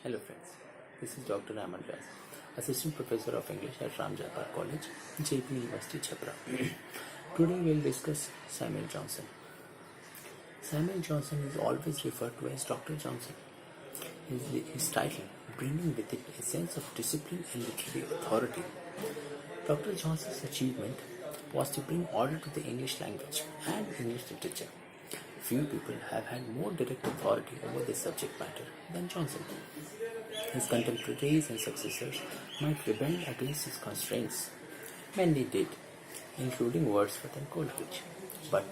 Hello friends, this is Dr. Aiman, Assistant Professor of English at Jaipal College, Jaipal University, Chapra. Today we will discuss Samuel Johnson. Samuel Johnson is always referred to as Dr. Johnson. His title bringing with it a sense of discipline and literary authority. Dr. Johnson's achievement was to bring order to the English language and English literature. Few people have had more direct authority over this subject matter than Johnson. His contemporaries and successors might rebel against his constraints. Many did, including Wordsworth and Coleridge. But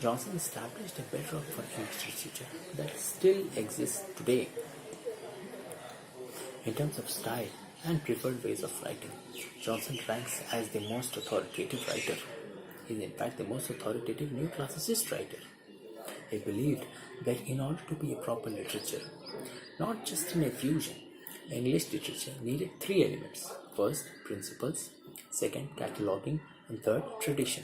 Johnson established a bedrock for English literature that still exists today. In terms of style and preferred ways of writing, Johnson ranks as the most authoritative writer. He is in fact the most authoritative new classicist writer. He believed that in order to be a proper literature, not just an effusion, English literature needed three elements. First, principles. Second, cataloguing. And third, tradition.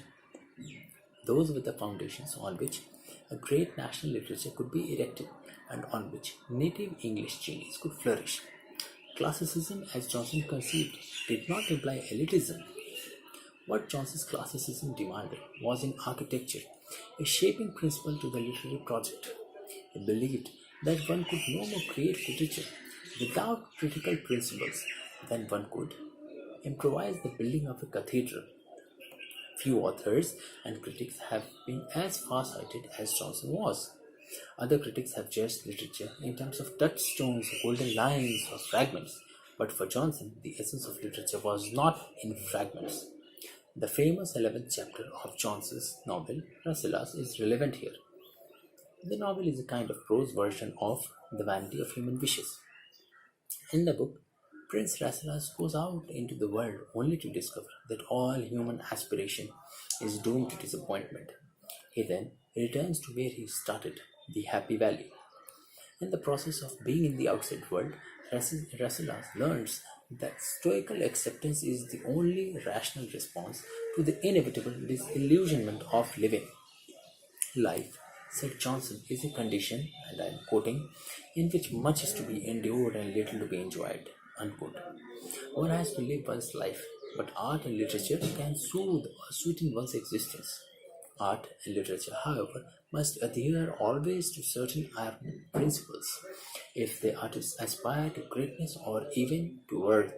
Those were the foundations on which a great national literature could be erected and on which native English genius could flourish. Classicism, as Johnson conceived, did not imply elitism. What Johnson's classicism demanded was in architecture a shaping principle to the literary project. He believed that one could no more create literature without critical principles than one could improvise the building of a cathedral. Few authors and critics have been as far-sighted as Johnson was. Other critics have judged literature in terms of touchstones, golden lines, or fragments, but for Johnson, the essence of literature was not in fragments. The famous 11th chapter of Johnson's novel, Reyaz, is relevant here. The novel is a kind of prose version of The Vanity of Human Wishes. In the book, Prince Reyaz goes out into the world only to discover that all human aspiration is doomed to disappointment. He then returns to where he started, the Happy Valley. In the process of being in the outside world, Reyaz learns that stoical acceptance is the only rational response to the inevitable disillusionment of living. Life, said Johnson, is a condition, and I am quoting, in which much is to be endured and little to be enjoyed. Unquote. One has to live one's life, but art and literature can soothe or sweeten one's existence. Art and literature, however, must adhere always to certain iron principles if the artists aspire to greatness or even to worth.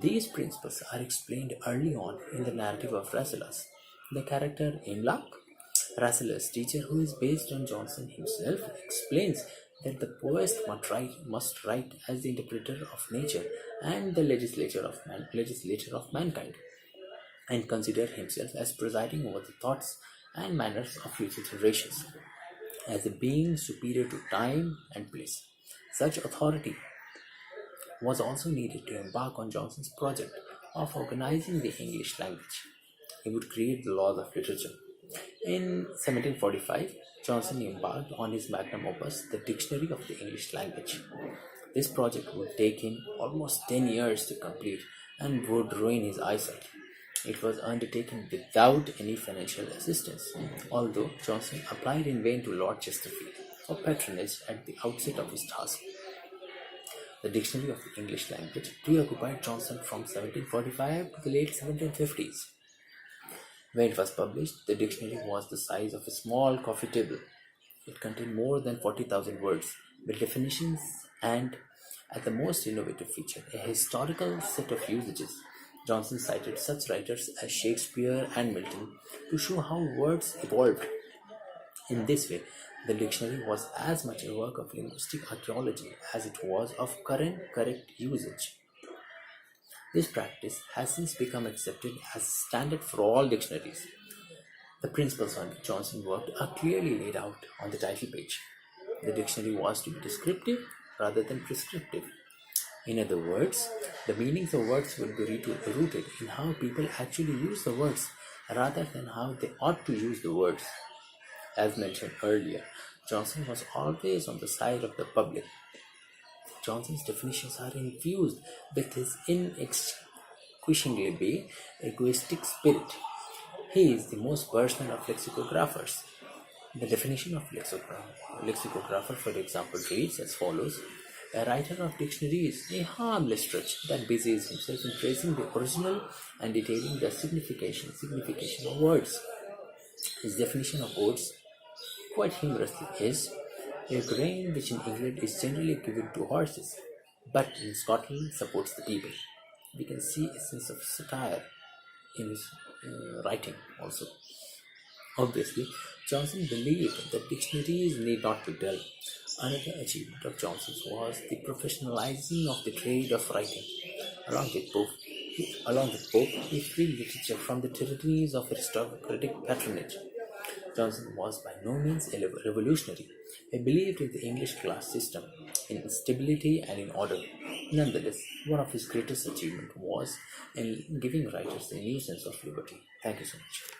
These principles are explained early on in the narrative of Rasselas. The character Imlach, Rasselas' teacher, who is based on Johnson himself, explains that the poet must write as the interpreter of nature and the legislator of mankind, and consider himself as presiding over the thoughts and manners of future generations, as a being superior to time and place. Such authority was also needed to embark on Johnson's project of organizing the English language. He would create the laws of literature. In 1745, Johnson embarked on his magnum opus, the Dictionary of the English Language. This project would take him almost 10 years to complete and would ruin his eyesight. It was undertaken without any financial assistance, although Johnson applied in vain to Lord Chesterfield for patronage at the outset of his task. The Dictionary of the English Language preoccupied Johnson from 1745 to the late 1750s. When it was published, the dictionary was the size of a small coffee table. It contained more than 40,000 words, with definitions and, as the most innovative feature, a historical set of usages. Johnson cited such writers as Shakespeare and Milton to show how words evolved. In this way, the dictionary was as much a work of linguistic archaeology as it was of current correct usage. This practice has since become accepted as standard for all dictionaries. The principles on which Johnson worked are clearly laid out on the title page. The dictionary was to be descriptive rather than prescriptive. In other words, the meanings of words would be rooted in how people actually use the words rather than how they ought to use the words. As mentioned earlier, Johnson was always on the side of the public. Johnson's definitions are infused with his inextinguishable egoistic spirit. He is the most personal of lexicographers. The definition of lexicographer, for example, reads as follows: A writer of dictionaries, a harmless stretch that busies himself in tracing the original and detailing the signification of words. His definition of words, quite humorously, is a grain which in England is generally given to horses, but in Scotland supports the people. We can see a sense of satire in his writing also. Obviously, Johnson believed that dictionaries need not be dull. Another achievement of Johnson's was the professionalizing of the trade of writing. Along with Pope, he freed literature from the territories of aristocratic patronage. Johnson was by no means a revolutionary. He believed in the English class system, in stability and in order. Nonetheless, one of his greatest achievements was in giving writers a new sense of liberty. Thank you so much.